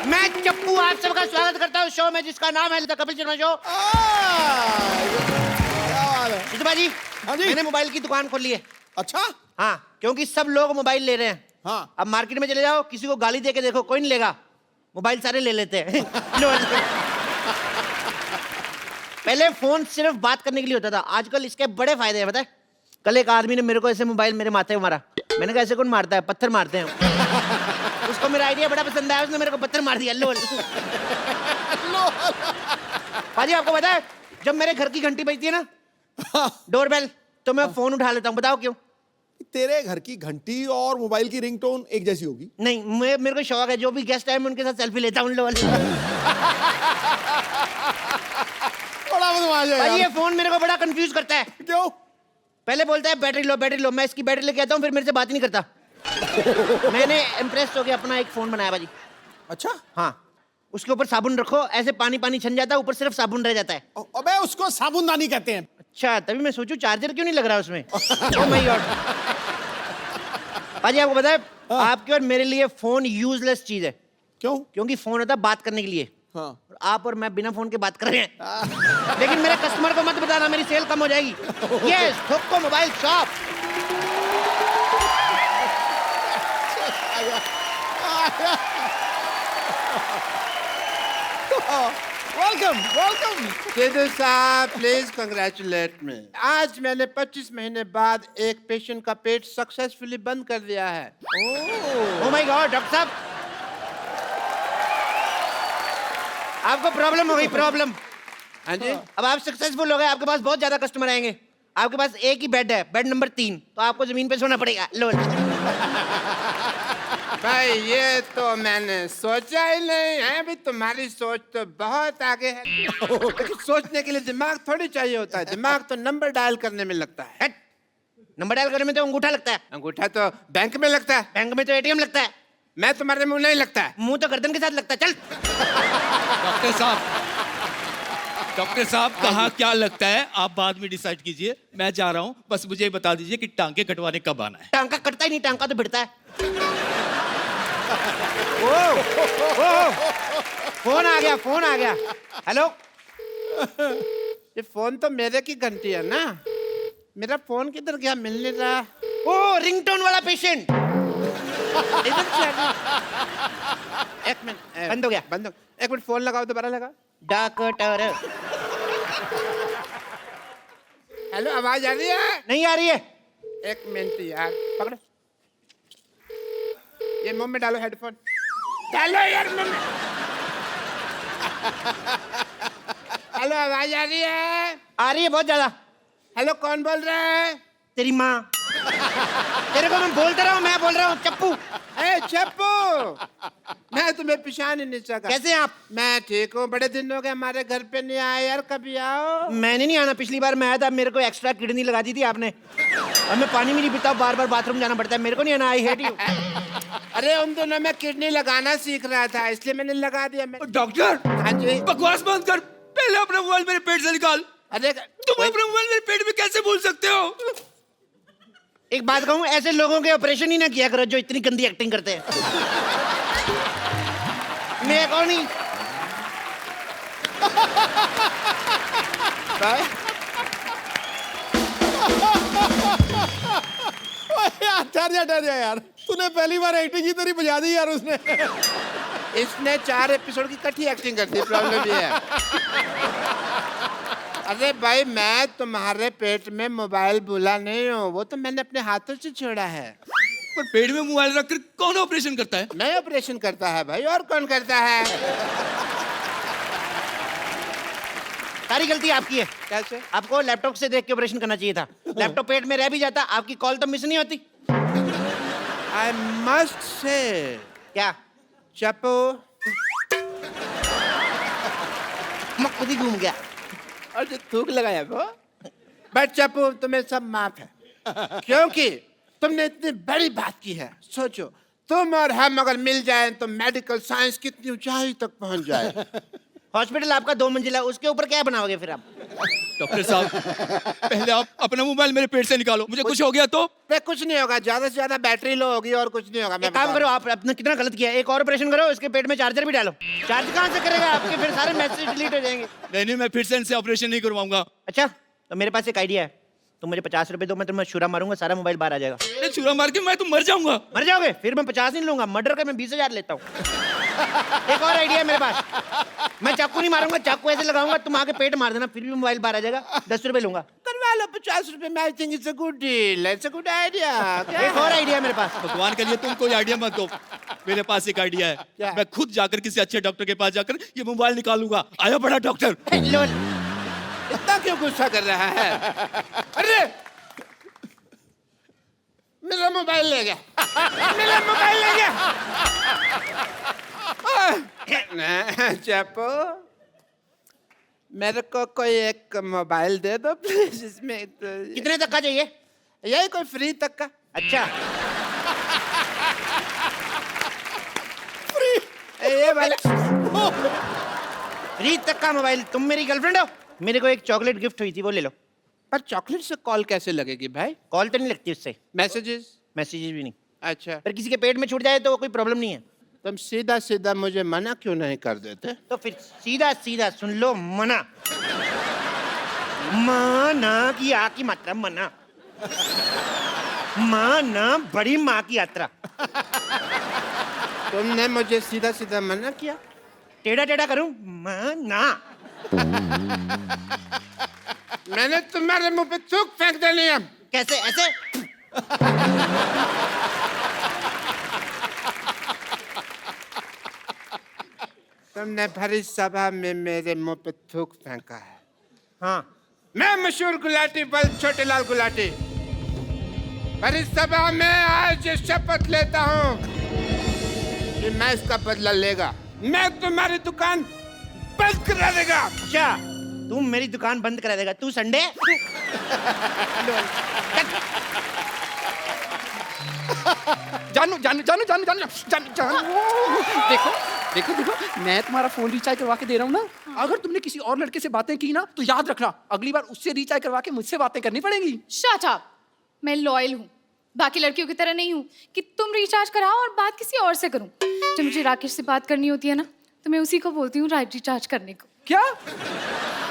मैं चप्पू आप सबका स्वागत करता हूँ शो में जिसका नाम है द कपिल शर्मा शो। जितबा जी, हाँ जी। मैंने मोबाइल की दुकान खोली है। अच्छा। हाँ, क्योंकि सब लोग मोबाइल ले रहे हैं। हाँ। अब मार्केट में चले जाओ, किसी को गाली दे के देखो, कोई नहीं लेगा, मोबाइल सारे ले लेते हैं। पहले फोन सिर्फ बात करने के लिए होता था, आजकल इसके बड़े फायदे हैं, पता है? कल एक आदमी ने मेरे को ऐसे मोबाइल मेरे माथे पे मारा। मैंने कहा ऐसे कौन मारता है? पत्थर मारते हैं। उसको मेरा आइडिया बड़ा पसंद आया, उसने मेरे को पत्थर मार दिया। लोल। पाजी आपको पता है, जब मेरे घर की घंटी बजती है ना, डोरबेल, तो मैं फोन उठा लेता हूँ। बताओ क्यों? तेरे घर की घंटी और मोबाइल की रिंगटोन एक जैसी होगी? नहीं, मेरे को शौक है, जो भी गेस्ट आए मैं उनके साथ सेल्फी लेता हूँ। लोल। बड़ा बदमाश है भाई यार। ये फोन मेरे को बड़ा कंफ्यूज करता है। क्यों? पहले बोलता है बैटरी लो बैटरी लो, मैं इसकी बैटरी लेके आता हूँ, फिर मेरे से बात ही नहीं करता। मैंने इम्प्रेस होके अपना एक फोन बनाया भाजी। अच्छा। हाँ, उसके ऊपर साबुन रखो, ऐसे पानी पानी छन जाता है, ऊपर सिर्फ साबुन रह जाता है। अबे उसको साबुनदानी कहते हैं। अच्छा, तभी मैं सोचूं चार्जर क्यों नहीं लग रहा उसमें। Oh my God. भाजी आपको पता है, आपके और मेरे लिए फोन यूजलेस चीज है। क्यों? क्योंकि फोन होता है बात करने के लिए। हाँ। और आप और मैं बिना फोन के बात कर रहे हैं। लेकिन मेरे कस्टमर को मत बताना, मेरी सेल कम हो जाएगी। यस, ठोको mobile shop. Welcome welcome. Sethu साहब प्लीज कंग्रेचुलेट मी। आज मैंने 25 महीने बाद एक पेशेंट का पेट सक्सेसफुली बंद कर दिया है। ओह माय गॉड, डॉक्टर साहब आपको प्रॉब्लम हो गई, प्रॉब्लम। हाँ जी। अब आप सक्सेसफुल हो गए, आपके पास बहुत ज्यादा कस्टमर आएंगे। आपके पास एक ही बेड है, बेड नंबर 3, तो आपको जमीन पे सोना पड़ेगा। लो। भाई ये तो मैंने सोचा ही नहीं है। भी तुम्हारी सोच तो बहुत आगे है। लेकिन सोचने के लिए दिमाग थोड़ी चाहिए होता है। दिमाग तो नंबर डायल करने में लगता है। हट। नंबर डायल करने में तो अंगूठा लगता है, अंगूठा तो बैंक में लगता है। बैंक में तो एटीएम लगता है, मैं तुम्हारे मुंह नहीं लगता है। मुंह तो गर्दन के साथ लगता है। चल। डॉक्टर साहब कहाँ क्या लगता है आप बाद में डिसाइड कीजिए, मैं जा रहा हूँ। बस मुझे ये बता दीजिए कि टांके कटवाने कब आना है। टांका कटता ही नहीं, टांका तो भिड़ता है। ओ, फोन आ गया, फोन आ गया। हेलो। ये फोन तो मेरे की घंटी है ना। मेरा फोन किधर गया? मिल नहीं रहा। ओ, रिंगटोन वाला पेशेंट। इधर से आ गया। एक मिनट। बंद हो गया। बंद हो। एक मिनट, फोन लगाओ, दोबारा लगा। डॉक्टर। हेलो, आवाज आ रही है? नहीं आ रही है। एक मिनट यार, पकड़ो। ये मुंह में डालो, हेडफोन डालो यार मुंह में। हेलो, आवाज आ रही है? आ रही है बहुत ज्यादा। हेलो, कौन बोल रहा है? तेरी माँ। तेरे को मैं बोलता रहा हूँ, मैं बोल रहा हूँ चप्पू। ए चप्पू, मैं तुम्हें पहचान ही नहीं सका। कैसे हैं आप? मैं ठीक हूँ। बड़े दिन हो गए हमारे घर पे नहीं आए यार, कभी आओ। मैंने नहीं आना, पिछली बार मैं आया था, मेरे को एक्स्ट्रा किडनी लगा दी थी आपने। और मैं पानी भी नहीं पीता, बार बार बाथरूम जाना पड़ता है, मेरे को नहीं आना। I hate you. अरे उन दोनों में किडनी लगाना सीख रहा था, इसलिए मैंने लगा दिया। मैं डॉक्टर, हाँ जी। बकवास बंद कर, पहले अपना मोबाइल मेरे पेट से निकाल। अरे तुम अपना मोबाइल मेरे पेट में कैसे भूल सकते हो? एक बात कहूँ, ऐसे लोगों के ऑपरेशन ही ना किया करो जो इतनी गंदी एक्टिंग करते हैं। मैं कौन नहीं। यार ठहर जा यार, तूने पहली बार एक्टिंग की तेरी बजा दी यार उसने। इसने 4 एपिसोड की इकट्ठी एक्टिंग कर दी। प्रॉब्लम ये है। अरे भाई, मैं तुम्हारे पेट में मोबाइल भूला नहीं हूँ, वो तो मैंने अपने हाथों से छोड़ा है। पर पेट में मोबाइल रखकर कौन ऑपरेशन करता है? मैं ऑपरेशन करता है भाई, और कौन करता है? सारी गलती आपकी है। कैसे? आपको लैपटॉप से देख के ऑपरेशन करना चाहिए था। लैपटॉप पेट में रह भी जाता, आपकी कॉल तो मिस नहीं होती। आई मस्ट से क्या? चप्पू, मैं खुद ही घूम गया। और जो थूक लगाया वो। बट चप्पू, तुम्हें सब माफ है, क्योंकि तुमने इतनी बड़ी बात की है। सोचो, तुम और हम अगर मिल जाएं तो मेडिकल साइंस कितनी ऊंचाई तक पहुंच जाए। हॉस्पिटल आपका 2 मंजिला, उसके ऊपर क्या बनाओगे फिर आप? डॉक्टर साहब पहले आप अपना मोबाइल मेरे पेट से निकालो, मुझे कुछ हो गया तो? मैं कुछ नहीं होगा, ज्यादा से ज्यादा बैटरी लो होगी और कुछ नहीं होगा। मैं एक काम करो, आप अपने कितना गलत किया, एक और ऑपरेशन करो, इसके पेट में चार्जर भी डालो। चार्ज कहाँ से करेगा? आपके फिर सारे मैसेज डिलीट हो जाएंगे। नहीं, मैं फिर से इनसे ऑपरेशन नहीं करवाऊंगा। अच्छा, तो मेरे पास एक आइडिया है, तुम मुझे 50 रुपए दो, मैं तुम्हें छुरा मारूंगा, सारा मोबाइल बाहर आ जाएगा। अरे छुरा मार के मैं तो मर जाऊंगा। मर जाओगे? फिर मैं 50 नहीं लूंगा, मर्डर का मैं 20,000 लेता हूँ। एक और आइडिया है मेरे पास, मैं चाकू नहीं मारूंगा, चाकू ऐसे लगाऊंगा, तुम आके पेट मार देना, फिर भी मोबाइल बाहर आ जाएगा। 10 रुपए लूंगा। करवा लो 50 रुपए में। I think it's a good deal, it's a good idea. एक और आइडिया है मेरे पास। भगवान के लिए तुम कोई आइडिया मत दो, मेरे पास एक आइडिया क्या? है। मैं खुद जाकर किसी अच्छे डॉक्टर के पास जाकर ये मोबाइल निकालूंगा। आया बड़ा डॉक्टर। लो, इतना क्यों गुस्सा कर रहा है? अरे मेरा मोबाइल ले गया, मेरा मोबाइल ले गया। चैपो, मेरे को कोई एक मोबाइल दे दो प्लीज। इसमें तो कितने तक का चाहिए? यही कोई फ्री तक का। अच्छा, ये वाला फ्री तक का मोबाइल। तुम मेरी गर्लफ्रेंड हो, मेरे को एक चॉकलेट गिफ्ट हुई थी, वो ले लो। पर चॉकलेट से कॉल कैसे लगेगी भाई? कॉल तो नहीं लगती उससे, मैसेजेस? मैसेजेस भी नहीं। अच्छा, पर किसी के पेट में छूट जाए तो कोई प्रॉब्लम नहीं है। तुम सीधा सीधा मुझे मना क्यों नहीं कर देते? तो फिर सीधा सीधा सुन लो, मना। माना की आ की मात्रा मना, माना बड़ी माँ की यात्रा। तुमने मुझे सीधा सीधा मना किया। टेढ़ा टेढ़ा करूं? माना। मैंने तुम्हारे मुंह पे थूक फेंक देनी है। कैसे? ऐसे? तुमने भरी सभा में मेरे मुंह पे थूक फेंका है। हाँ, मैं मशहूर गुलाटी बल छोटे लाल गुलाटी भरी सभा में आज शपथ लेता हूँ कि मैं इसका बदला लेगा। मैं तुम्हारी दुकान बंद करा देगा। अच्छा, तू मेरी दुकान बंद करा देगा? तू संडे? जानू जानू जानू जानू जानू जानू जानू देखो देखो देखो, मैं तुम्हारा फोन रिचार्ज करवा के दे रहा हूँ ना। अगर तुमने किसी और लड़के से बातें की ना तो याद रखना, अगली बार उससे रिचार्ज करवा के मुझसे बातें करनी पड़ेगी। Shut up. मैं लॉयल हूँ, बाकी लड़कियों की तरह नहीं हूँ कि तुम रिचार्ज कराओ और बात किसी और से करूँ। जब मुझे राकेश से बात करनी होती है ना, तो मैं उसी को बोलती हूँ रिचार्ज करने को। क्या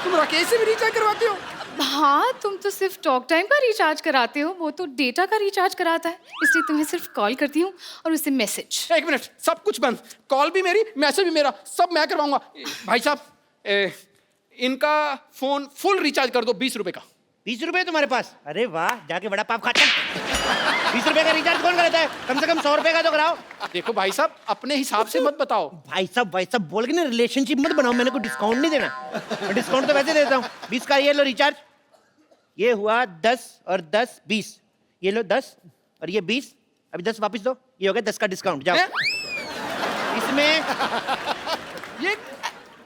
तुम राकेश से भी रिचार्ज करवाते हो? हाँ, तुम तो सिर्फ टॉक टाइम का रिचार्ज कराते हो, वो तो डेटा का रिचार्ज कराता है। इसलिए तुम्हें सिर्फ कॉल करती हूँ और उससे मैसेज। एक मिनट, सब कुछ बंद। कॉल भी मेरी, मैसेज भी मेरा, सब मैं करवाऊंगा। भाई साहब, इनका फोन फुल रिचार्ज कर दो 20 रुपए का। 20 रुपए तुम्हारे पास? अरे वाह, जाके बड़ा पाप खाता। 20 रुपए का रिचार्ज कौन करता है? कम से कम 100 रुपए का तो कराओ। देखो भाई साहब, अपने हिसाब से मत बताओ। भाई साहब बोल के ना रिलेशनशिप मत बनाओ, मैंने कोई डिस्काउंट नहीं देना। मैं डिस्काउंट तो वैसे देता हूँ। 20 का ये लो रिचार्ज, ये हुआ 10 और 10 20, ये लो 10 और ये 20, अभी 10 वापस दो, ये हो गया 10 का डिस्काउंट। जाओ।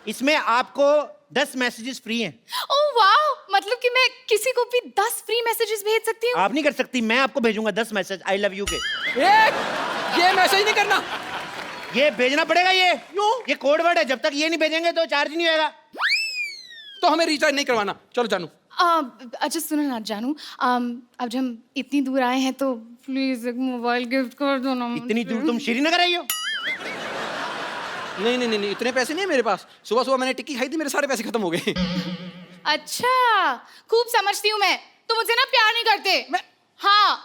इसमें आपको 10 मैसेजेस फ्री हैं। ओह वाह, मतलब कि मैं किसी को भी 10 फ्री मैसेजेस भेज सकती हूँ? आप नहीं कर सकती, मैं आपको भेजूंगा 10 मैसेज आई लव यू के। ये मैसेज नहीं करना, ये भेजना पड़ेगा। ये क्यों? ये कोड वर्ड है, जब तक ये नहीं भेजेंगे तो चार्ज नहीं होगा। तो हमें रिचार्ज नहीं करवाना। चलो जानू। अच्छा सुनो ना जानू, अब जब हम इतनी दूर आए हैं तो प्लीज एक मोबाइल गिफ्ट कर दो ना। इतनी दूर तुम श्रीनगर आई हो? नहीं नहीं नहीं, इतने पैसे नहीं है मेरे पास। सुबह सुबह मैंने टिक्की खाई थी, मेरे सारे पैसे खत्म हो गए। अच्छा, खूब समझती हूँ मैं, तुम मुझसे ना प्यार नहीं करते। हाँ,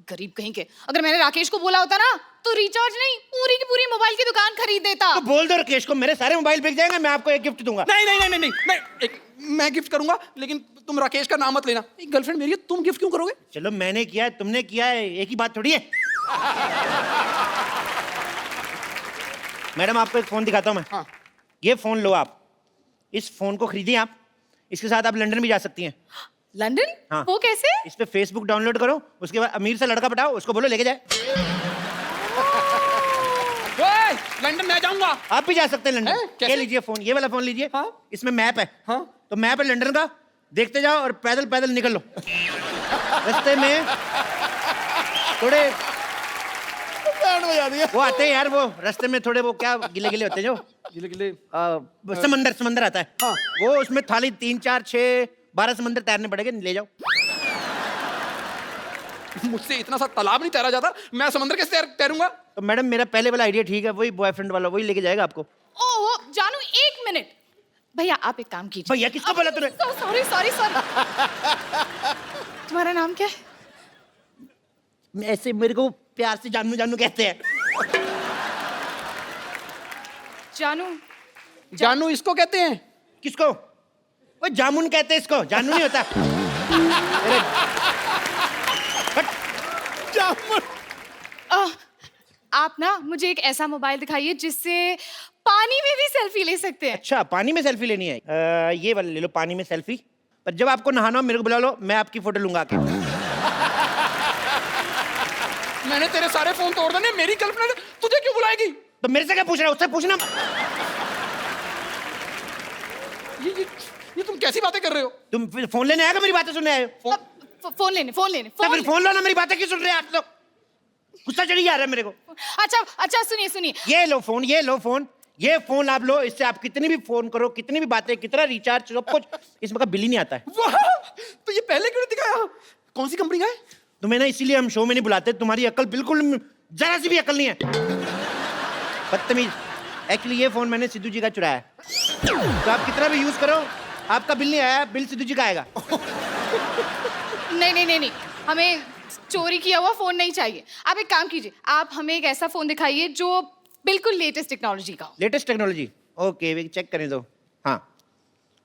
गरीब कहीं के। अगर मैंने राकेश को बोला होता ना तो रिचार्ज नहीं, पूरी की पूरी मोबाइल की दुकान खरीद देता। तो बोल दो राकेश को, मेरे सारे मोबाइल बिक जाएंगे, मैं आपको एक गिफ्ट दूंगा। नहीं नहीं नहीं नहीं नहीं, मैं गिफ्ट करूंगा, लेकिन तुम राकेश का नाम मत लेना। एक गर्लफ्रेंड मेरी है, तुम गिफ्ट क्यों करोगे? चलो, मैंने किया है, तुमने किया है, एक ही बात थोड़ी है। मैडम, आपको एक फोन दिखाता हूँ मैं। हाँ। ये फोन लो आप, इस फोन को खरीदिए आप, इसके साथ आप लंदन भी जा सकती हैं। लंदन? हाँ। वो कैसे? इस पे फेसबुक डाउनलोड करो, उसके बाद अमीर से लड़का पटाओ, उसको बोलो लेके जाए। ओए, लंदन मैं जाऊंगा। आप भी जा सकते हैं हैं? लंदन। कैसे? ये लीजिए फोन, ये वाला फोन लीजिए। हाँ। इसमें मैप है। हाँ। तो मैप है लंदन का, देखते जाओ और पैदल पैदल निकल लो। रास्ते में थोड़े बैंड बजा दिया। वो आते हैं यार, वो रास्ते में थोड़े वो क्या गिले गिले होते हैं जो गिले गिले समंदर समंदर आता है हाँ। वो उसमें थाली 3 4 6 12 समंदर तैरने पड़ेंगे, ले जाओ। मुझसे इतना सा तालाब नहीं तैरा जाता, मैं समंदर कैसे तैरूंगा? तो मैडम मेरा पहले वाला आइडिया ठीक है, वही बॉयफ्रेंड वाला वही लेके जाएगा आपको। ओह जानू, एक मिनट भैया, आप एक काम कीजिए। भैया किसको बोला तूने? Sorry sorry sorry. तुम्हारा नाम क्या है? ऐसे मेरे को प्यार से जानू जानू कहते हैं। जानू। जानू इसको कहते हैं? किसको? वो जामुन कहते हैं इसको, जानू नहीं होता। जामुन। आप ना मुझे एक ऐसा मोबाइल दिखाइए जिससे पानी में भी सेल्फी ले सकते हैं। अच्छा पानी में सेल्फी लेनी है? ये वाला ले लो, पानी में सेल्फी। पर जब आपको नहाना हो मेरे को बुला लो, मैं आपकी फोटो लूंगा आके। मैंने तेरे सारे फोन तोड़ देने, मेरी गर्लफ्रेंड तुझे क्यों बुलाएगी? तो मेरे से क्या पूछ रहा है, उससे पूछना। ये तुम कैसी बातें कर रहे हो? तुम फिर फोन लेने आएगा, मेरी बातें सुनने आए हो? फोन लेने तो फिर फोन लो ना, मेरी बातें क्यों सुन रहे हैं आप लोग? गुस्सा चढ़ी जा रहा है मेरे को। अच्छा अच्छा सुनिए सुनिए, ये लो फोन, ये लो फोन, ये फोन आप लो, इससे आप कितनी भी फोन करो, कितनी भी बातें, कितना रिचार्ज, सब कुछ, इसमें का बिल ही नहीं आता है। वाह, तो ये पहले क्यों नहीं दिखाया? कौन सी कंपनी का है? तुम्हें ना इसीलिए हम शो में नहीं बुलाते, तुम्हारी अकल बिल्कुल जरा सी भी अकल नहीं है, बदतमीज। एक्चुअली ये फोन मैंने सिद्धू जी का चुराया है, तो आप कितना भी यूज करो आपका बिल नहीं आया, बिल सिद्धू जी का आएगा। नहीं नहीं नहीं नहीं, हमें चोरी किया हुआ फोन नहीं चाहिए। आप एक काम कीजिए, आप हमें एक ऐसा फोन दिखाइए जो बिल्कुल लेटेस्ट टेक्नोलॉजी का हो। Latest technology? ओके वे चेक करने दो। हाँ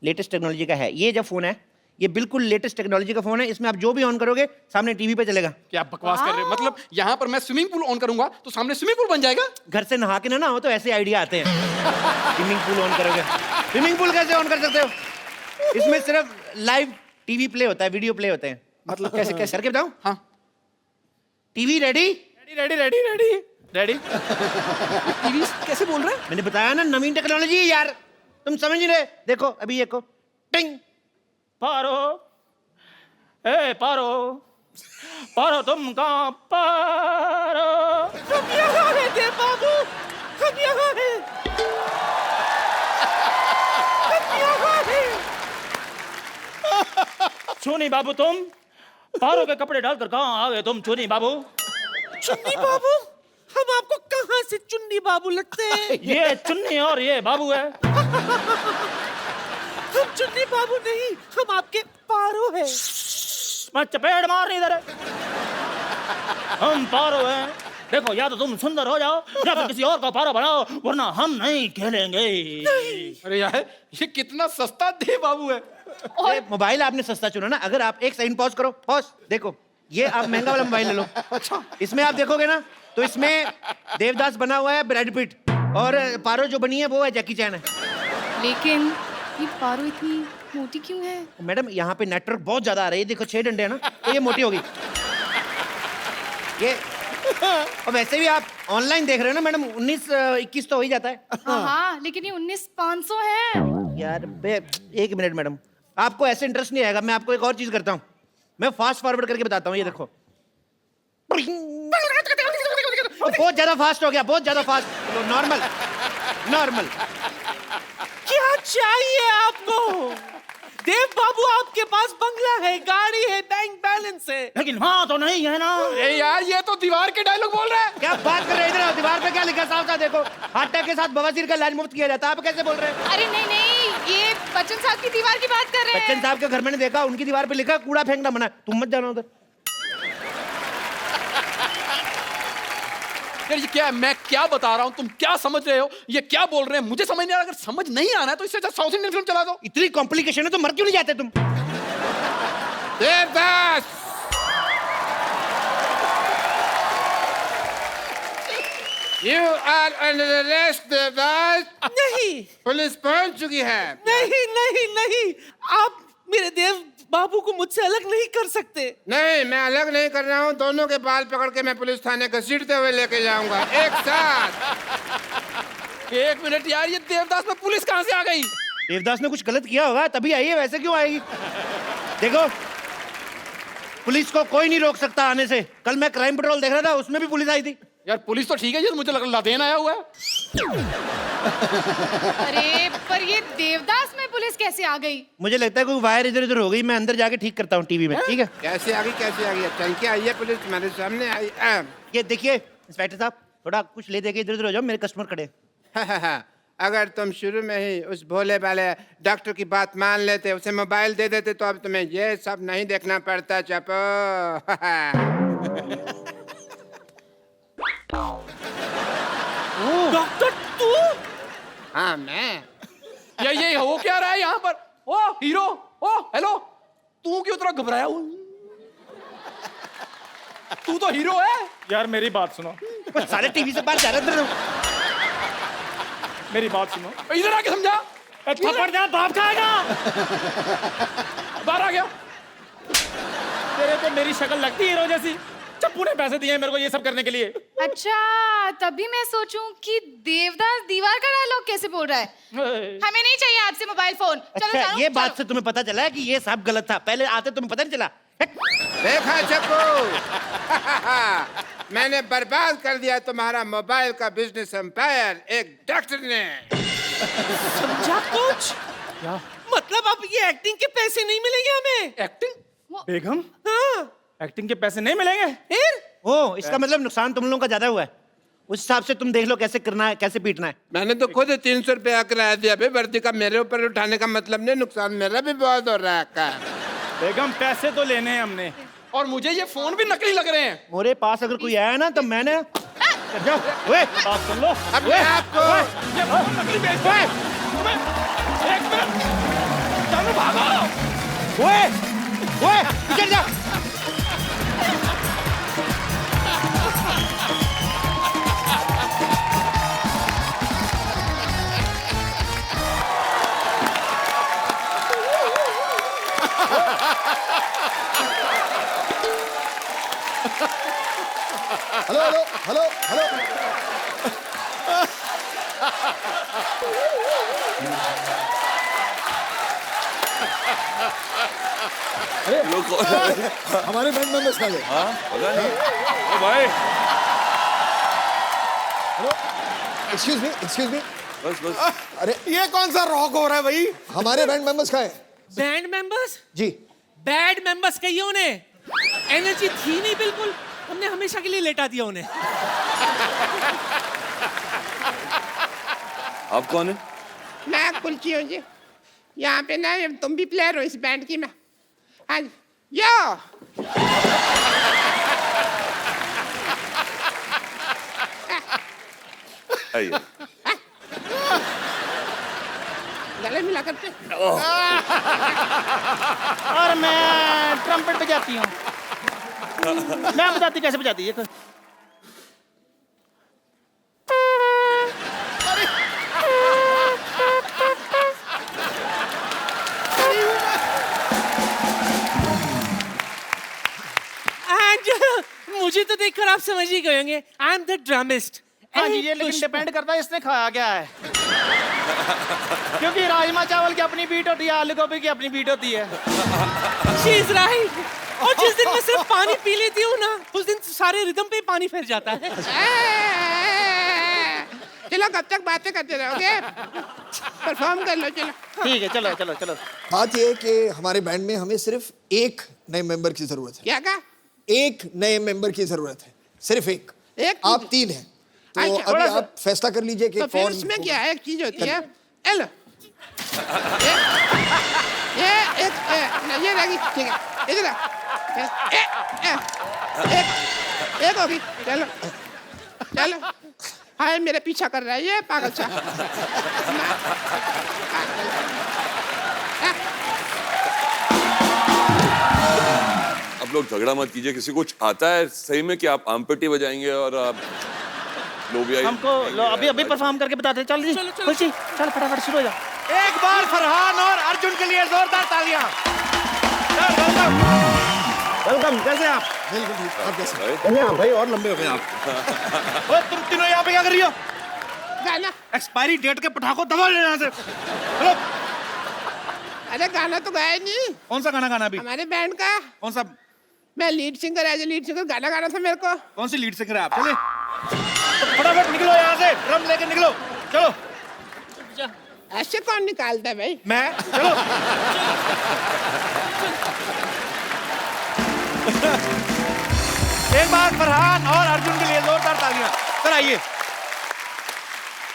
लेटेस्ट टेक्नोलॉजी का है ये जो फोन है, ये बिल्कुल लेटेस्ट टेक्नोलॉजी का फोन है। इसमें आप जो भी ऑन करोगे सामने टीवी पे चलेगा। क्या बकवास कर रहे हो? मतलब यहाँ पर मैं स्विमिंग पूल ऑन करूंगा तो सामने स्विमिंग पूल बन जाएगा? घर से नहा के ना हो तो ऐसे आइडिया आते हैं। स्विमिंग पूल ऑन करोगे, स्विमिंग पूल कैसे ऑन कर सकते हो? इसमें सिर्फ लाइव टीवी प्ले होता है, वीडियो प्ले होते हैं। मतलब कैसे कैसे करके बताऊं? हाँ। TV ready ready ready ready ready. TV कैसे बोल रहे हैं? मैंने बताया ना, नवीन टेक्नोलॉजी है यार, तुम समझ नहीं रहे। देखो अभी ये को टिंग, पारो, ए पारो, पारो तुम कहाँ पारो? हम यहाँ हैं देव बाबू, हम यहाँ हैं, हम यहाँ हैं। चुनी बाबू तुम पारो के कपड़े डालकर कहाँ आ गए तुम चुनी बाबू? चुन्नी बाबू? हम आपको कहाँ से चुन्नी बाबू लगते हैं? ये चुन्नी और ये बाबू है। हम चुन्नी बाबू नहीं, हम आपके पारो हैं। मैं चपेट मार इधर। हम पारो हैं, देखो या तो तुम सुंदर हो जाओ या फिर किसी और का पारो बनाओ, वरना हम नहीं खेलेंगे। अरे यार ये कितना सस्ता दे बाबू है। ये मोबाइल आपने सस्ता चुना ना। अगर आप एक सेकंड पॉज करो, पॉज, देखो ये आप महंगा वाला मोबाइल ले लो। अच्छा इसमें आप देखोगे ना तो इसमें देवदास बना हुआ है ब्रैड पिट, और पारो जो बनी है वो है जैकी चैन है। लेकिन ये पारो इतनी मोटी क्यों है? मैडम यहाँ पे नेटवर्क बहुत ज्यादा आ रहा है, ये देखो 6 डंडे है ना, तो ये मोटी होगी ये। और वैसे भी आप ऑनलाइन देख रहे हो ना मैडम, 19-21 तो हो ही जाता है। हाँ लेकिन ये 19,500 है। यार एक मिनट मैडम, आपको ऐसे इंटरेस्ट नहीं आएगा। मैं आपको एक और चीज करता हूँ, मैं फास्ट फॉरवर्ड करके बताता हूँ। ये देखो बहुत ज्यादा फास्ट हो गया, बहुत ज्यादा फास्ट। Normal normal. क्या चाहिए आपको? देव बाबू आपके पास बंगला है, गाड़ी है, बैंक बैलेंस है। लेकिन हाँ तो नहीं है ना। अरे यार ये तो दीवार के डायलॉग बोल रहा है। क्या बात कर रहे हैं? इधर दीवार पे क्या लिखा है? साफ साफ देखो, हार्ट अटैक के साथ बवासीर का इलाज मुफ्त किया जाता है। आप कैसे बोल रहे हैं? अरे नहीं नहीं, ये बच्चन साहब की दीवार की बात कर रहे बच्चन हैं। साहब के घर मैंने देखा, उनकी दीवार पे लिखा कूड़ा फेंकना मना, तुम मत जाना उधर। यार ये क्या है? मैं क्या बता रहा हूँ, तुम क्या समझ रहे हो? ये क्या बोल रहे हैं मुझे समझ नहीं आ रहा। अगर समझ नहीं आना है तो इससे अच्छा साउथ इंडियन फिल्म चला दो। इतनी कॉम्प्लिकेशन है तो मर क्यों नहीं जाते तुम? Devdas, you are under arrest, Devdas. नहीं पुलिस पहुंच चुकी है। नहीं नहीं नहीं, आप मेरे देव बाबू को मुझसे अलग नहीं कर सकते। नहीं, मैं अलग नहीं कर रहा हूँ। दोनों के बाल पकड़ के मैं पुलिस थाने घसीटते हुए लेके जाऊंगा एक साथ। एक मिनट यार, ये देवदास में पुलिस कहाँ से आ गई? देवदास ने कुछ गलत किया होगा तभी आई है, वैसे क्यों आएगी? देखो पुलिस को कोई नहीं रोक सकता आने से। कल मैं क्राइम पेट्रोल देख रहा था, उसमें भी पुलिस आई थी। यार पुलिस तो ठीक है, ये तो मुझे लगा लादेन आया हुआ है। अरे पर ये देवदास में पुलिस कैसे आ गई? मुझे लगता है कोई वायर इधर उधर हो गई, मैं अंदर जाके ठीक करता हूँ टीवी में, ठीक है? कैसे आ गई? चल के आई है पुलिस तुम्हारे सामने आई। ये देखिए इंस्पेक्टर साहब, थोड़ा कुछ ले दे के इधर उधर हो जाओ, मेरे कस्टमर खड़े हैं। अगर तुम शुरू में ही उस भोले वाले डॉक्टर की बात मान लेते, उसे मोबाइल दे देते, तो अब तुम्हें ये सब नहीं देखना पड़ता। चपो। डॉक्टर तू? हाँ मैं। ये हो क्या रहा है यहाँ पर? ओ हीरो, ओ हेलो, तू क्यों इतना घबराया हुआ? तू तो हीरो है। यार मेरी बात सुनो, सारे टीवी से बाहर जा रहे हैं। मेरी बात सुनो। इधर आके समझा। थप्पड़ दे, बाप खाएगा। बाहर आ गया। तेरे को मेरी शक्ल लगती है हीरो जैसी। चप्पू ने पैसे दिए हैं मेरे को ये सब करने के लिए। अच्छा, तभी मैं सोचूं कि देवदास दीवार का डायलॉग कैसे बोल रहा है। हमें नहीं चाहिए आपसे मोबाइल फोन। चलो अच्छा, चलो, ये चलो। बात से तुम्हें पता चला है कि ये सब गलत था? पहले आते तुम्हें पता नहीं चला? देखा चप्पू। मैंने बर्बाद कर दिया तुम्हारा मोबाइल का बिजनेस एम्पायर एक डॉक्टर ने। समझा कुछ? मतलब अब ये एक्टिंग के पैसे नहीं मिलेंगे हमें? एक्टिंग? बेगम, हाँ। एक्टिंग के पैसे नहीं मिलेंगे? फिर? ओ, इसका मतलब नुकसान तुम लोगों का ज्यादा हुआ है। उस हिसाब से तुम देख लो कैसे करना है, कैसे पीटना है। मैंने तो खुद 300 रुपया किराया दिया भाई, वर्दी का मेरे ऊपर उठाने का मतलब नहीं, नुकसान मेरा भी बहुत हो रहा है। बेगम पैसे तो लेने हैं हमने। और मुझे ये फोन भी नकली लग रहे हैं। मेरे पास अगर कोई आया ना तो मैंने जाओ। ओए, बात सुन लो। अब मैं आपको ये फोन नकली बेच रहे हैं। एक मिनट, चलो भागो। ओए, ओए, इधर जा। Hello hello hello hello. हमारे बैंड मेंबर्स खा गए। पता नहीं। ओ भाई, हेलो, एक्सक्यूज मी। बस बस। अरे ये कौन सा रॉक हो रहा है भाई? हमारे बैंड मेंबर्स खाए बैंड मेंबर्स? जी। बैड मेंबर्स कहिए उन्हें। एनर्जी थी नहीं बिल्कुल, हमने हमेशा के लिए लेटा दिया उन्हें। आप कौन है? मैं कुलची हूँ जी। यहाँ पे ना तुम भी प्लेयर हो इस बैंड की। मैं हाँ जी। यो आइए। गले मिला करते। और मैं ट्रम्पेट बजाती हूँ। मैं बताती कैसे बजाती है। मुझे तो देखकर आप समझ ही गए होंगे, आई एम द ड्रमिस्ट। हाँ जी, ये लेकिन डिपेंड करता है इसने खाया क्या है। क्योंकि राजमा चावल की अपनी बीट होती है, आलू गोभी की अपनी बीट होती है। She is right. और जिस दिन मैं सिर्फ पानी पी लेती हूँ ना, उस दिन सारे रिदम पे पानी फिर जाता है। चलो कब तक बातें करते रहोगे? परफॉर्म कर लो। चलो ठीक है, चलो चलो चलो। बात ये है कि हमारे बैंड में हमें सिर्फ एक नए मेंबर की जरूरत है। क्या कहा? एक नए मेंबर की जरूरत है, सिर्फ एक। एक? आप 3 हैं, तो अच्छा, अभी आप फैसला कर लीजिए कि तो फिर कौन उसमें होगा। क्या है? एक चीज होती है। एलो ये ये रहेगी। ठीक है, इधर एक होगी। चलो चलो। हाय मेरे पीछा कर रहा है ये पागल सा। आप लोग झगड़ा मत कीजिए। किसी को आता है सही में कि आप आमपेटी बजाएंगे और आप लोबिया? हमको अभी अभी परफॉर्म करके बताते। चल जी, चलो, चलो। खुशी, चल फटाफट शुरू हो जा। एक बार फरहान और अर्जुन के लिए जोरदार तालियां। वेलकम। कैसे आप? बिल्कुल ठीक। आप कैसे? भाई, भाई और लंबे हो गए आप। ओए तुम तीनों यहाँ पे क्या कर रही हो? गाना। एक्सपायरी डेट के पटाखों दबा ले यहाँ से। हेलो, अरे गाना तो गाया नहीं। कौन सा गाना गाना अभी? हमारे बैंड का। कौन सा? मैं lead singer, as a lead singer गाना गाना था मेरे को। कौन सी लीड सिंगर है आप? चले फटाफट निकलो यहाँ से। ड्रम लेके निकलो, चलो। ऐसे कौन निकालता है भाई? मैं, चलो। एक बार फरहान और अर्जुन के लिए जोरदार तालियां। सर आइए।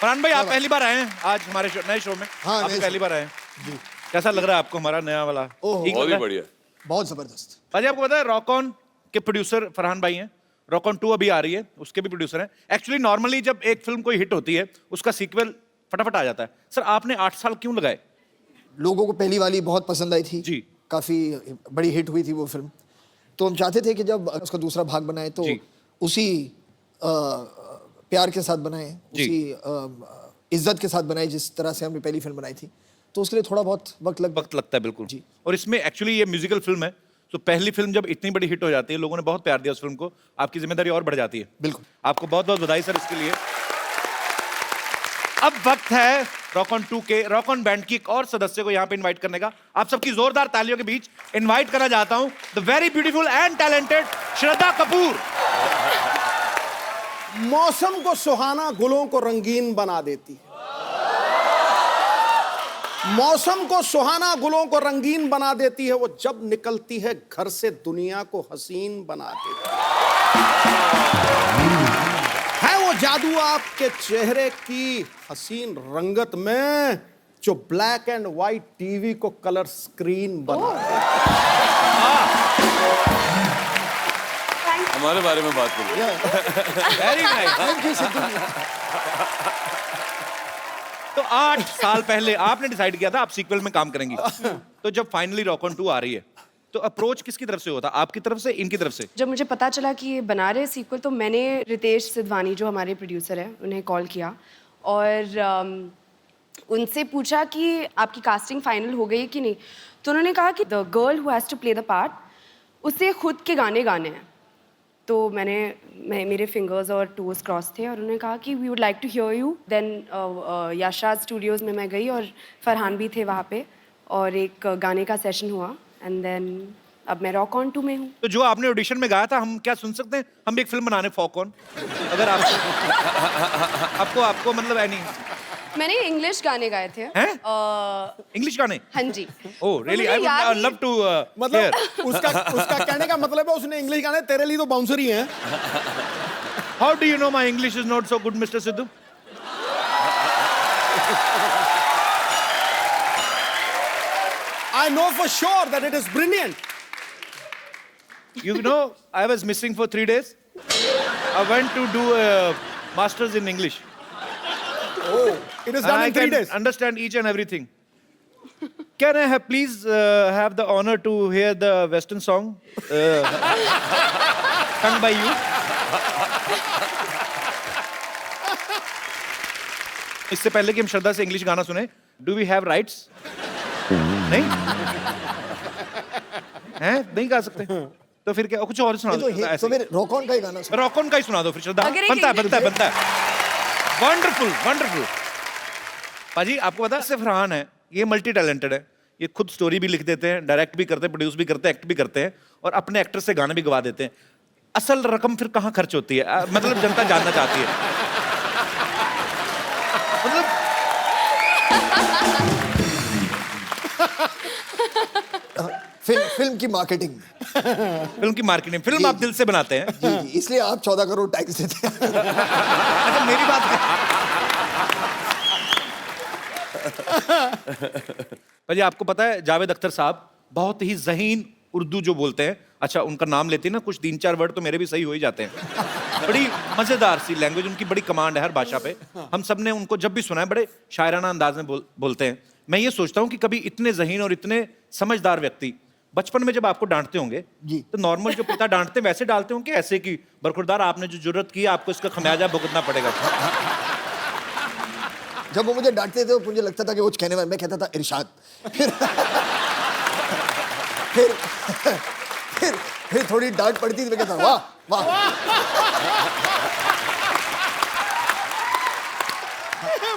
फरहान भाई, आप पहली बार आए हैं आज हमारे नए शो में। हाँ, आप नए पहली बार आए हैं जी। कैसा लग रहा है आपको हमारा नया वाला? ठीक बहुत लग ही रहा है? बढ़िया। बहुत जबरदस्त। भाजी, आपको पता है रॉक ऑन के प्रोड्यूसर फरहान भाई हैं। रॉक ऑन 2 अभी आ रही है, उसके भी प्रोड्यूसर हैं। एक्चुअली नॉर्मली जब एक फिल्म कोई हिट होती है उसका सीक्वल फटाफट आ जाता है। सर आपने 8 साल क्यों लगाए? लोगों को पहली वाली बहुत पसंद आई थी जी। काफी बड़ी हिट हुई थी वो फिल्म, तो हम चाहते थे कि जब उसका दूसरा भाग बनाए तो जी। उसी प्यार के साथ बनाए, जी। उसी इज्जत के साथ बनाए जिस तरह से हमने पहली फिल्म बनाई थी। तो उसके लिए थोड़ा बहुत वक्त लगता है बिल्कुल जी। और इसमें एक्चुअली ये म्यूजिकल फिल्म है, तो पहली फिल्म जब इतनी बड़ी हिट हो जाती है, लोगों ने बहुत प्यार दिया उस फिल्म को, आपकी जिम्मेदारी और बढ़ जाती है। बिल्कुल। आपको बहुत बहुत बधाई सर इसके लिए। अब वक्त है रॉक ऑन 2 के रॉक ऑन बैंड की एक और सदस्य को यहाँ पे इनवाइट करने का। आप सबकी जोरदार तालियों के बीच इनवाइट करना चाहता हूँ the very beautiful and talented Shraddha Kapoor. मौसम को सुहाना, गुलों को रंगीन बना देती है। मौसम को सुहाना, गुलों को रंगीन बना देती है। वो जब निकलती है घर से दुनिया को हसीन बना देती है वो जादू आपके चेहरे की हसीन रंगत में जो ब्लैक एंड व्हाइट टीवी को कलर स्क्रीन बना देती हमारे बारे में बात करिए। Very nice. तो 8 साल पहले आपने डिसाइड किया था आप सीक्वल में काम करेंगी, तो जब फाइनली रॉक ऑन 2 आ रही है तो अप्रोच किसकी तरफ से होता? आपकी तरफ से, इनकी तरफ से? जब मुझे पता चला कि ये बना रहे सीक्वल तो मैंने रितेश सिद्धवानी जो हमारे प्रोड्यूसर हैं उन्हें कॉल किया और उनसे पूछा कि आपकी कास्टिंग फाइनल हो गई कि नहीं। तो उन्होंने कहा कि the girl who has to play the part उसे खुद के गाने गाने हैं। तो मेरे फिंगर्स और टोज क्रॉस थे और उन्होंने कहा कि we would like to hear you. Then Yashraj studios में मैं गई और फरहान भी थे वहाँ पे और एक गाने का सेशन हुआ एंड देन अब मैं रॉक ऑन 2 में हूँ। तो जो आपने ऑडिशन में गाया था हम क्या सुन सकते हैं? हम भी एक फिल्म बनाने फॉक ऑन, अगर आपको मतलब एनी। मैंने इंग्लिश गाने गाए थे। इंग्लिश गाने? हाँ जी। Oh really, I would love to. मतलब उसका कहने का मतलब है उसने इंग्लिश गाने, तेरे लिए तो बाउंसर ही हैं। How do you know my English is not so good mister Sidhu? I know for sure that it is brilliant. You know, I was missing for 3 days. I went to do a master's in English. Oh, it is done I in 3 can days. understand each and everything. Can I have please have the honor to hear the Western song sung by you? इससे पहले कि हम श्रद्धा से English गाना सुने, do we have rights? नहीं हैं? नहीं गा सकते तो फिर क्या, कुछ और सुना दो। तो फिर रॉक ऑन का ही गाना सुनो। रॉक ऑन का ही सुना दो फिर श्रद्धा। बनता है। वंडरफुल। पाजी आपको पता है सिर्फ फरहान है, ये मल्टी टैलेंटेड है। ये खुद स्टोरी भी लिख देते हैं, डायरेक्ट भी करते हैं, प्रोड्यूस भी करते हैं, एक्ट भी करते हैं और अपने एक्टर से गाने भी गवा देते हैं। असल रकम फिर कहाँ खर्च होती है? मतलब जनता जानना चाहती है। मतलब फिल्म की मार्केटिंग फिल्म आप दिल से बनाते हैं जी, इसलिए आप 14 करोड़ टैक्स देते हैं। अच्छा मेरी बात भाई, आपको पता है जावेद अख्तर साहब बहुत ही ज़हीन उर्दू जो बोलते हैं। अच्छा उनका नाम लेते हैं ना, कुछ 3-4 वर्ड तो मेरे भी सही हो ही जाते हैं। बड़ी मजेदार सी लैंग्वेज, उनकी बड़ी कमांड है हर भाषा पे। हम सब ने उनको जब भी सुना है बड़े शायराना अंदाज में बोलते हैं। मैं ये सोचता हूँ कि कभी इतने ज़हीन और इतने समझदार व्यक्ति बचपन में जब आपको डांटते होंगे जी, तो नॉर्मल जो पिता डांटते हैं वैसे डालते होंगे ऐसे कि बरखुरदार आपने जो जरूरत की आपको इसका खमियाजा भुगतना पड़ेगा? जब वो मुझे डांटते थे तो मुझे लगता था कि वो कहने वाला, मैं कहता था इरशाद। फिर थोड़ी डांट पड़ती थी, मैं कहता वाह वाह।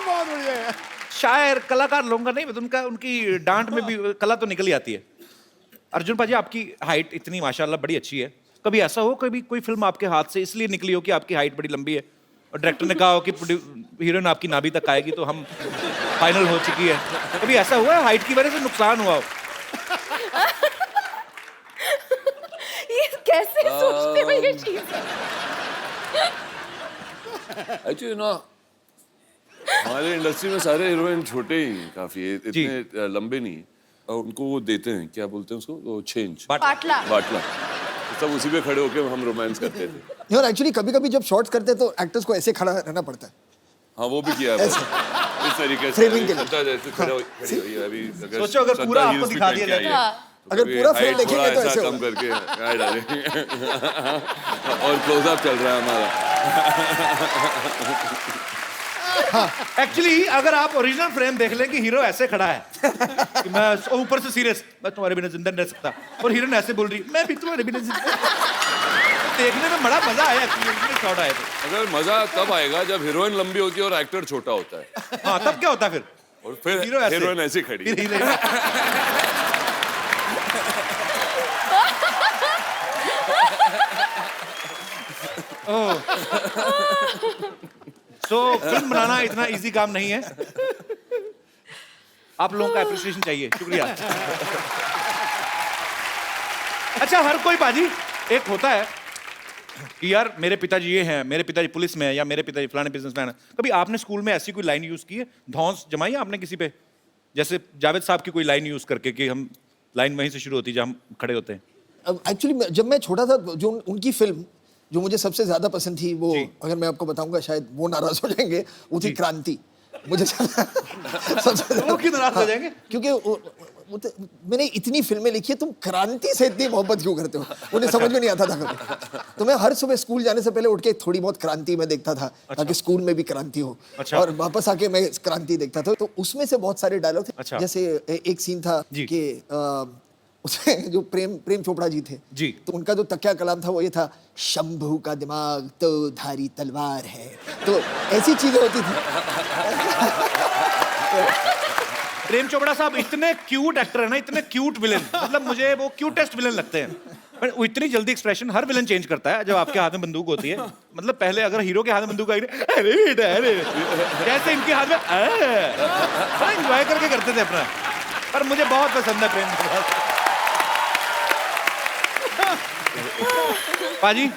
बहुत बढ़िया है। शायर कलाकार लोगों का नहीं, उनका उनकी डांट में भी कला तो निकल ही आती है। अर्जुन पाजी आपकी हाइट इतनी माशाल्लाह बड़ी अच्छी है, कभी ऐसा हो कभी कोई फिल्म आपके हाथ से इसलिए निकली हो कि आपकी हाइट बड़ी लंबी है और डायरेक्टर ने कहा हो कि हीरोइन आपकी नाभि तक आएगी तो हम फाइनल हो चुकी है। कभी ऐसा हुआ है हाइट की वजह से नुकसान हुआ हो? ये कैसे सोचते हो ये चीज? एक्चुअली ना हमारे इंडस्ट्री में सारे हीरोइन छोटे ही काफी है, इतने लंबे नहीं है। और उनको वो देते हैं, क्या बोलते हैं उसको, वो चेंज, बाटला। बाटला। सब उसी पे खड़े होके हम रोमांस करते थे। और एक्चुअली कभी-कभी जब शॉट्स करते हैं तो एक्टर्स को ऐसे खड़ा रहना पड़ता है। हाँ वो भी किया है इस तरीके से। फ्रेमिंग के लिए। जैसे खड़े हुई अभी सोचो अगर पूरा आपको दिखा दिया जाए। अगर पूरा फ्रेम देखेंगे तो ऐसे कम करके ऐड डालेंगे और क्लोजअप चल रहा है हमारा। एक्चुअली अगर आप ओरिजिनल फ्रेम देख लें कि हीरो ऐसे खड़ा है कि मैं ऊपर से सीरियस, मैं तुम्हारे बिना जिंदा नहीं रह सकता, और हीरोइन ऐसे बोल रही मैं भी तुम्हारे बिना जिंदा। देखने में बड़ा मजा आया शॉट आए थे। अगर मजा तब आएगा जब हीरोइन लंबी होती है और एक्टर छोटा होता है। हाँ तब क्या होता है फिर? और फिर हीरोइन ऐसे खड़ी। तो फिल्म बनाना इतना इजी काम नहीं है। आप लोगों का एप्रिसिएशन चाहिए, शुक्रिया। अच्छा हर कोई बाजी एक होता है कि यार मेरे पिताजी ये हैं, मेरे पिताजी पुलिस में है, या मेरे पिताजी फलाने बिजनेसमैन है। कभी आपने स्कूल में ऐसी कोई लाइन यूज की है, धौंस जमाई है आपने किसी पे, जैसे जावेद साहब की कोई लाइन यूज करके कि हम लाइन वहीं से शुरू होती है जहां हम खड़े होते हैं? एक्चुअली जब मैं छोटा था, जो उनकी फिल्म जो मुझे सबसे ज्यादा पसंद थी, वो अगर मैं आपको बताऊंगा शायद वो नाराज हो जाएंगे, वो थी क्रांति। मुझे सबसे वो क्यों नाराज हो जाएंगे? क्योंकि मैंने इतनी फिल्में लिखी है, तुम क्रांति से इतनी मोहब्बत क्यों करते हो? उन्हें समझ में नहीं आता था कभी। तो मैं हर सुबह स्कूल जाने से पहले उठ के थोड़ी बहुत क्रांति में देखता था, ताकि स्कूल में भी क्रांति हो। और वापस आके मैं क्रांति देखता था। तो उसमें से बहुत सारे डायलॉग थे। जैसे एक सीन था कि उसमें जो प्रेम चोपड़ा जी थे जी, तो उनका जो तकिया कलाम था वो ये था, शंभू का दिमाग तो धारी तलवार है। तो ऐसी चीजें होती थी। प्रेम चोपड़ा साहब इतने क्यूट एक्टर है ना, इतने क्यूट विलेन, मतलब मुझे वो क्यूटेस्ट विलेन लगते हैं। पर वो इतनी जल्दी एक्सप्रेशन हर विलेन चेंज करता है जब आपके हाथ में बंदूक होती है। मतलब पहले अगर हीरो के हाथ में बंदूक आई, अरे बेटा अरे, जैसे इनके हाथ में बड़ा एंजॉय करके करते थे अपना। पर मुझे बहुत पसंद है प्रेम चोपड़ा। पाजी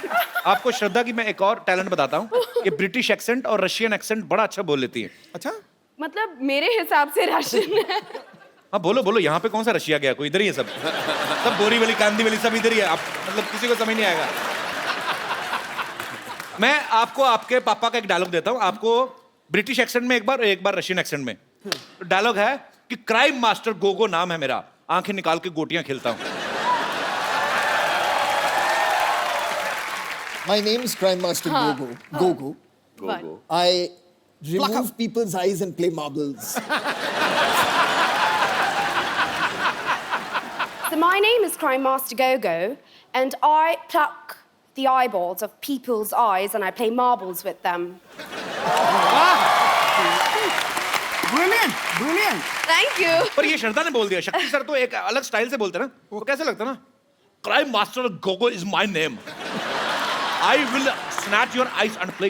आपको श्रद्धा की मैं एक और टैलेंट बताता हूँ, ये ब्रिटिश एक्सेंट और रशियन एक्सेंट बड़ा अच्छा बोल लेती है। अच्छा, मतलब मेरे हिसाब से राशन है। हाँ बोलो बोलो, यहाँ पे कौन सा रशिया गया, कोई इधर ही है, सब बोरीवली कांदीवली सब इधर ही है। आप मतलब किसी को समझ नहीं आएगा। मैं आपको आपके पापा का एक डायलॉग देता हूँ, आपको ब्रिटिश एक्सेंट में एक बार रशियन एक्सेंट में। डायलॉग है कि क्राइम मास्टर गोगो नाम है मेरा, आंखें निकाल के गोटियां खेलता हूँ। My name is Crime Master Gogo. Gogo. I remove people's eyes and play marbles. So my name is Crime Master Gogo, and I pluck the eyeballs of people's eyes and I play marbles with them. Brilliant. Thank you. पर ये श्रद्धा ने बोल दिया, शक्ति sir तो एक अलग style से बोलते ना, वो कैसे लगता ना, crime master Gogo is my name, I will snatch your eyes and play.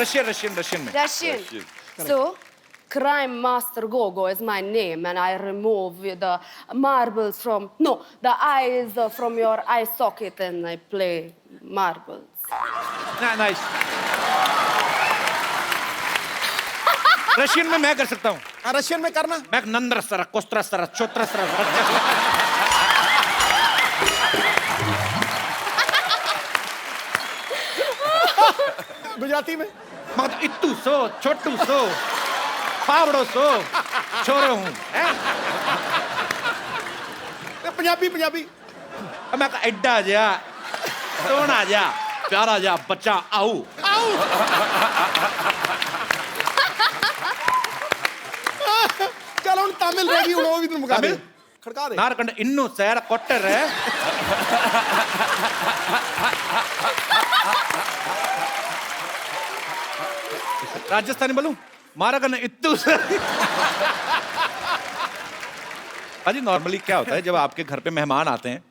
Russian में. Russian. So, Crime Master Gogo is my name, and I remove the marbles from the eyes from your eye socket, and I play marbles. Nice. Russian में मैं कर सकता हूँ। Russian में करना। मैं Nandra sir, कोस्त्र sir, चोत्र sir. Gujarati में मत इत्तू सो, छोटू सो, फावड़ो सो, छोरो हूँ। पंजाबी मैं एड्डा जा, सोना जा, प्यारा जा, बच्चा आओ। चलो तमिल रहेगी, वो भी तुम मुका दे। खड़का दे। नारकंड इन्नू सैर कोटर है। राजस्थानी बोलूं, मारा करना इत्तू। अजी नॉर्मली क्या होता है जब आपके घर पे मेहमान आते हैं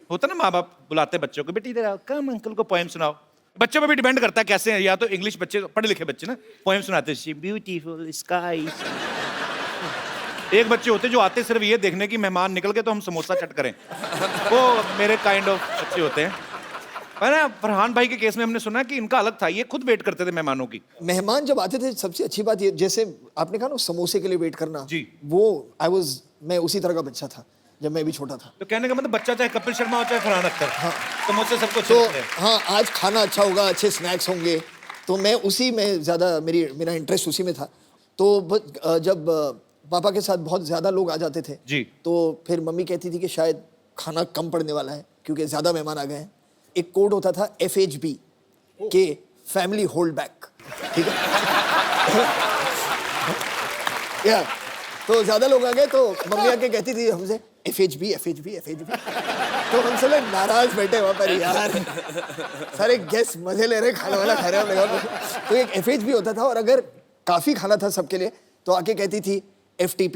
होता ना माँ बाप बुलाते हैं बच्चों को, बेटी इधर आओ, कम अंकल को पोएम सुनाओ। बच्चों पे भी डिपेंड करता है कैसे हैं, या तो इंग्लिश बच्चे, पढ़े लिखे बच्चे ना पोएम सुनाते हैं, ब्यूटीफुल स्काई। एक बच्चे होते जो आते सिर्फ ये देखने की मेहमान निकल के तो हम समोसा चट करें, वो मेरे काइंड ऑफ बच्चे होते हैं। पर ना फरहान भाई के केस में हमने सुना कि इनका अलग था, ये खुद वेट करते थे मेहमानों की। मेहमान जब आते थे सबसे अच्छी बात ये, जैसे आपने कहा ना समोसे के लिए वेट करना जी, वो मैं उसी तरह का बच्चा था जब मैं भी छोटा था। तो कहने का मतलब बच्चा चाहे कपिल शर्मा हो चाहे फरहान अख्तर, हाँ, समोसे सबको तो अच्छे। हाँ, आज खाना अच्छा होगा, अच्छे स्नैक्स होंगे, तो मैं उसी में ज़्यादा मेरा इंटरेस्ट उसी में था। तो जब पापा के साथ बहुत ज़्यादा लोग आ जाते थे जी, तो फिर मम्मी कहती थी कि शायद खाना कम पड़ने वाला है क्योंकि ज़्यादा मेहमान आ गए हैं। एक कोड होता था FHB के फैमिली होल्ड बैक, ठीक है। या तो ज़्यादा लोग आ गए तो मम्मी आके कहती थी हमसे FHB। तो हम सब नाराज बैठे वहाँ पर, यार सारे गेस्ट मजे ले रहे, खाने वाला खा रहे हैं। तो एक FHB होता था, और अगर काफ़ी खाना था सबके लिए तो आके कहती थी FTP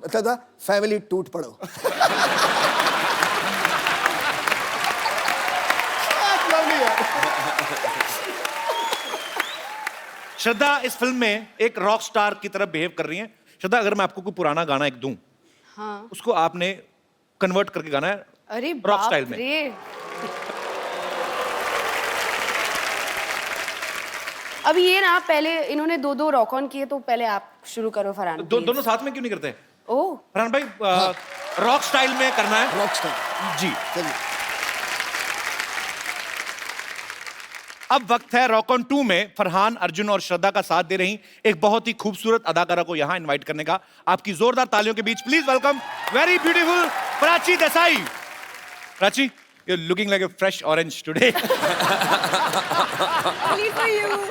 मतलब था फैमिली टूट पड़ो। श्रद्धा इस फिल्म में एक रॉक स्टार की तरह बिहेव कर रही हैं। श्रद्धा, अगर मैं आपको कोई पुराना गाना एक दूं, हाँ, उसको आपने कन्वर्ट करके गाना है अरे रॉक स्टाइल में। रे। अब ये ना, पहले इन्होंने 2 रॉक ऑन किए, तो पहले आप शुरू करो फरहान। दोनों साथ में क्यों नहीं करते? ओह फरहान भाई, रॉक स्टाइल में करना है। रॉक स्टाइल जी, चलिए। अब वक्त है रॉक ऑन 2 में फरहान, अर्जुन और श्रद्धा का साथ दे रही एक बहुत ही खूबसूरत अदाकारा को यहाँ इनवाइट करने का। आपकी जोरदार तालियों के बीच please welcome very beautiful Prachi Desai. Prachi, you're looking like a fresh orange today.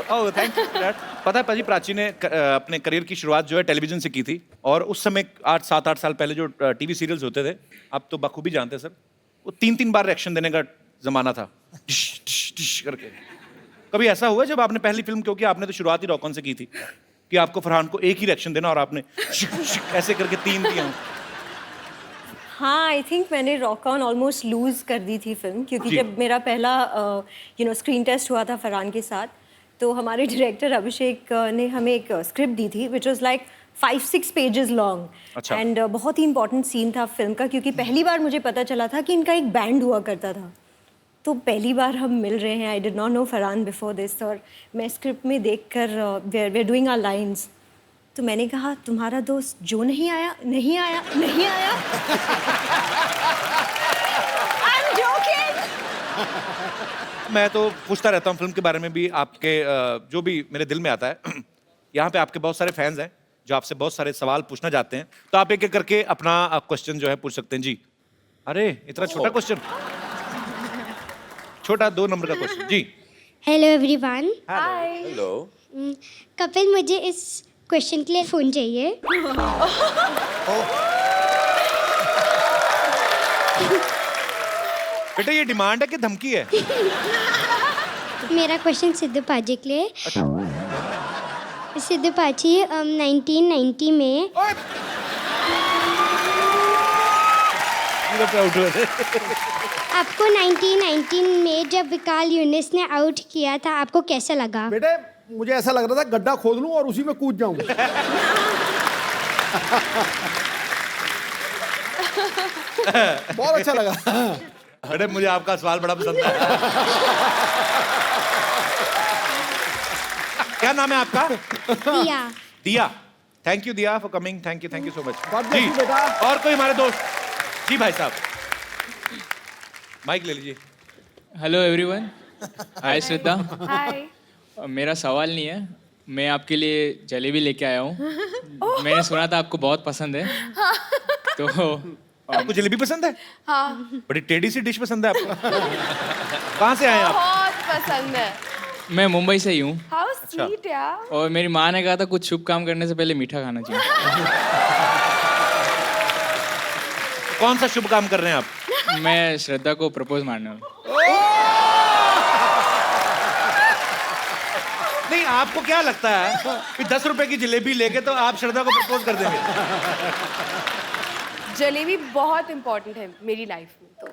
Oh, thank you for that. पता है पाजी, प्राची ने अपने करियर की शुरुआत जो है टेलीविजन से की थी, और उस समय 7-8 साल पहले जो टीवी सीरियल्स होते थे, आप तो बखूबी जानते हैं सर, वो 3-3 बार रिएक्शन देने का जमाना था, डिश डिश डिश करके। कभी ऐसा हुआ जब आपने पहली फिल्म, क्योंकि आपने तो शुरुआत ही रॉक ऑन से की थी, कि आपको फरहान को एक ही रिएक्शन देना और आपने ऐसे करके 3 दिया? हाँ, आई थिंक मैंने रॉक ऑन ऑलमोस्ट लूज कर दी थी फिल्म, क्योंकि जब मेरा पहला स्क्रीन टेस्ट हुआ था फरहान के साथ, तो हमारे डायरेक्टर अभिषेक ने हमें एक स्क्रिप्ट दी थी which was like 5-6 pages long, and बहुत ही इंपॉर्टेंट सीन था फिल्म का, क्योंकि पहली बार मुझे पता चला था कि इनका एक बैंड हुआ करता था। तो पहली बार हम मिल रहे हैं, I did not know Farhan before this, और मैं स्क्रिप्ट में देखकर we are doing our lines, तो मैंने कहा तुम्हारा दोस्त जो नहीं आया। I'm joking. मैं तो पूछता रहता हूँ फिल्म के बारे में भी, आपके जो भी मेरे दिल में आता है। यहाँ पे आपके बहुत सारे फैंस हैं जो आपसे बहुत सारे सवाल पूछना चाहते हैं, तो आप एक एक करके अपना क्वेश्चन जो है पूछ सकते हैं। जी, अरे इतना छोटा क्वेश्चन, छोटा 2 नंबर का क्वेश्चन। जी, हेलो एवरीवन। हाय। हेलो। कपिल, मुझे इस क्वेश्चन के लिए फोन चाहिए। बेटा ये डिमांड है कि धमकी है? मेरा क्वेश्चन सिद्धू पाजी के लिए। सिद्धू पाजी, 1990 में आपको 1919 में जब विकाल यूनिस ने आउट किया था, आपको कैसा लगा? बेटे मुझे ऐसा लग रहा था गड्ढा खोद लूं और उसी में कूद जाऊं। बहुत अच्छा लगा। बेटे मुझे आपका सवाल बड़ा पसंद है। क्या नाम है आपका? Diya. Diya, thank you Diya for coming, thank you so much. जी बेटा। और कोई हमारे दोस्त? जी भाई साहब, माइक ले लीजिए। Hello everyone. Hi Shraddha. Hi. मेरा सवाल नहीं है, मैं आपके लिए जलेबी लेके आया हूँ। मैंने सुना था आपको बहुत पसंद है। तो आपको जलेबी पसंद है? हाँ। बड़ी टेढ़ी सी डिश पसंद है आपको। कहाँ से आए आप? बहुत पसंद है। मैं मुंबई से ही हूँ। हाउ स्वीट यार। और मेरी माँ ने कहा था कुछ शुभ काम करने से पहले मीठा खाना चाहिए। कौन सा शुभ काम कर रहे हैं आप? मैं श्रद्धा को प्रपोज मारने हूँ। नहीं, आपको क्या लगता है कि 10 रुपए की जलेबी लेके तो आप श्रद्धा को प्रपोज कर देंगे? जलेबी बहुत इम्पोर्टेंट है मेरी लाइफ में तो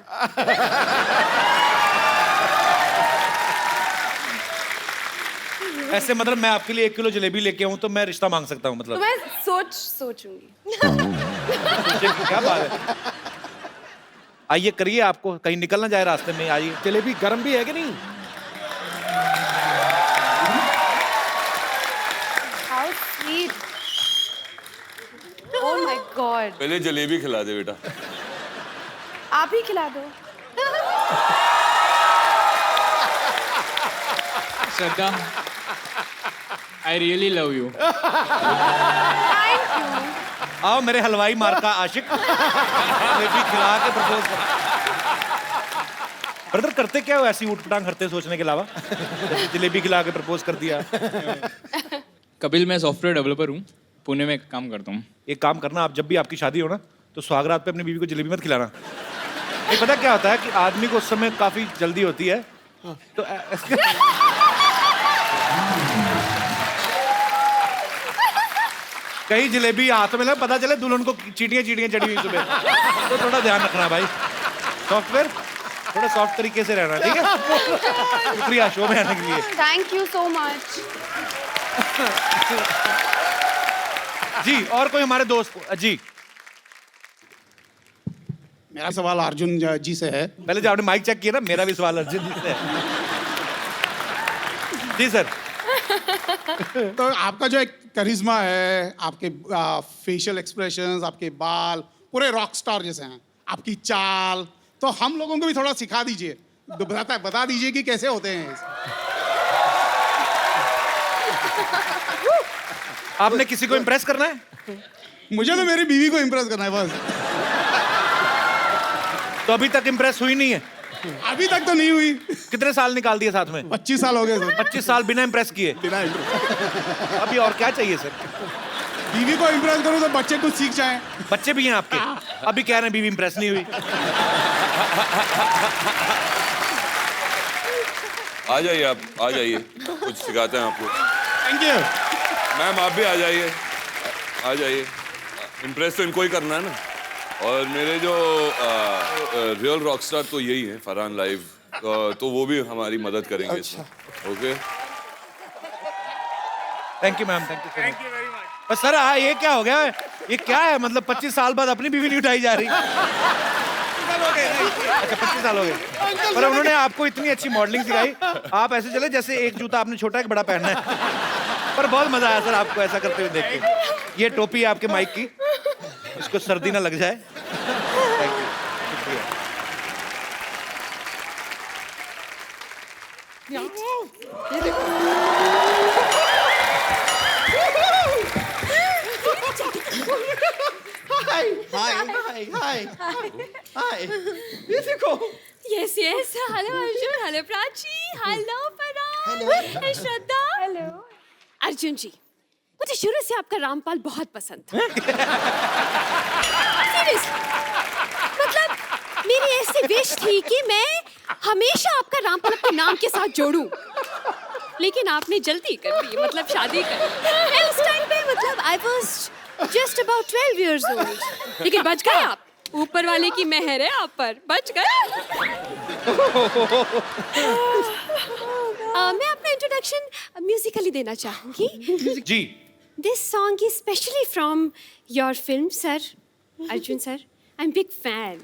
ऐसे मतलब मैं आपके लिए 1 किलो जलेबी लेके आऊं तो मैं रिश्ता मांग सकता हूं मतलब? तो मैं सोचूंगी। क्या बात है। आइए करिए, आपको कहीं निकल ना जाए रास्ते में। आइए। जलेबी गर्म भी है कि नहीं? How sweet. Oh my God. पहले जलेबी खिला दे बेटा। आप ही खिला दो। श्रद्धा, I really love you. Thank you. आओ मेरे हलवाई मार का आशिक, जलेबी खिला के प्रपोज कर। ब्रदर करते क्या हो ऐसी ऊटपटांग करते सोचने के अलावा? जलेबी खिला के प्रपोज कर दिया। कपिल, मैं सॉफ्टवेयर डेवलपर हूँ, पुणे में काम करता हूँ। एक काम करना, आप जब भी आपकी शादी हो ना तो सुहागरात पे अपनी बीवी को जलेबी मत खिलाना। ये पता क्या होता है कि आदमी को उस समय काफी जल्दी होती है तो कहीं जलेबी हाथ में लगे, पता चले दुल्हन को चीटियां चीटियां चढ़ी हुई सुबह। तो थोड़ा ध्यान रखना भाई, सॉफ्टवेयर थोड़ा सॉफ्ट तरीके से रहना, ठीक है? शुक्रिया शो में आने के लिए। Thank you so much. जी, और कोई हमारे दोस्त? जी, मेरा सवाल अर्जुन जी से है। पहले जब आपने माइक चेक किया ना, मेरा भी सवाल अर्जुन जी से है। जी सर। तो आपका जो एक करिश्मा है, आपके फेशियल एक्सप्रेशंस, आपके बाल पूरे रॉक स्टार जैसे हैं, आपकी चाल, तो हम लोगों को भी थोड़ा सिखा दीजिए, बता दीजिए कि कैसे होते हैं। आपने किसी को इम्प्रेस करना है? मुझे तो मेरी बीवी को इम्प्रेस करना है बस। तो अभी तक इम्प्रेस हुई नहीं है? अभी तक तो नहीं हुई। कितने साल निकाल दिए साथ में? 25 साल हो गए सर। 25 साल बिना इम्प्रेस किए? बिना इम्प्रेस। अभी और क्या चाहिए सर? बीवी को इम्प्रेस करूं तो बच्चे कुछ सीख जाएं। बच्चे भी हैं आपके? अभी कह रहे हैं बीवी इम्प्रेस नहीं हुई। आ जाइए, आप आ जाइए, कुछ सिखाते हैं आपको। थैंक यू मैम, आप भी आ जाइए, आ जाइए। इम्प्रेस तो इनको ही करना है ना। और मेरे जो रियल रॉकस्टार तो यही है, फरहान लाइव, तो वो भी हमारी मदद करेंगे इसमें। Okay, thank you ma'am, thank you very much. Sir ये क्या हो गया? ये क्या है? मतलब 25 साल बाद अपनी बीवी नहीं उठाई जा रही? अच्छा 25 साल हो गए, पर उन्होंने आपको इतनी अच्छी मॉडलिंग सिखाई, आप ऐसे चले जैसे एक जूता आपने छोटा एक बड़ा पहनना है। पर बहुत मजा आया सर आपको ऐसा करते हुए देख के। ये टोपी है आपके माइक की, इसको सर्दी ना लग जाए। थैंक यू, शुक्रिया। ये देखो। हाय हाय हाय हाय हाय, ये देखो। Yes, yes. Hello, Arjun. Hello, Prachi. Hello, Farhan. Hey, Shraddha. Hello. Arjun जी, मुझे शुरू से आपका रामपाल बहुत पसंद था। Seriously. मतलब मेरी ऐसी विश थी कि मैं हमेशा आपका रामपाल अपने नाम के साथ जोड़ूं। लेकिन आपने जल्दी कर दी, मतलब शादी कर दी। उस टाइम पे मतलब I was just about 12 years old. लेकिन बच गए आप। ऊपर वाले की मेहर है आप पर, बच गए। मैं अपना इंट्रोडक्शन म्यूजिकली देना चाहूंगी। जी। This song is specially from your film, sir. Arjun sir, I'm big fan.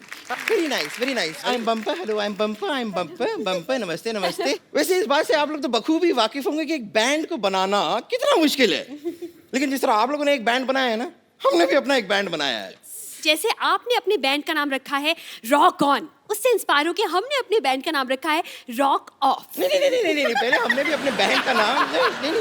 Very nice very nice. I am bumper, hello I am bumper, I am bumper bumper, नमस्ते नमस्ते। वैसे इस बात से आप लोग तो बखूबी वाकिफ होंगे कि एक बैंड को बनाना कितना मुश्किल है, लेकिन जिस तरह आप लोगों ने एक बैंड बनाया है ना, हमने भी अपना एक बैंड बनाया है। जैसे आपने अपने बैंड का नाम रखा है रॉक ऑन, उससे इंस्पायर होकर हमने अपने बैंड का नाम रखा है रॉक ऑफ। नहीं, पहले हमने भी अपने बैंड का नाम नहीं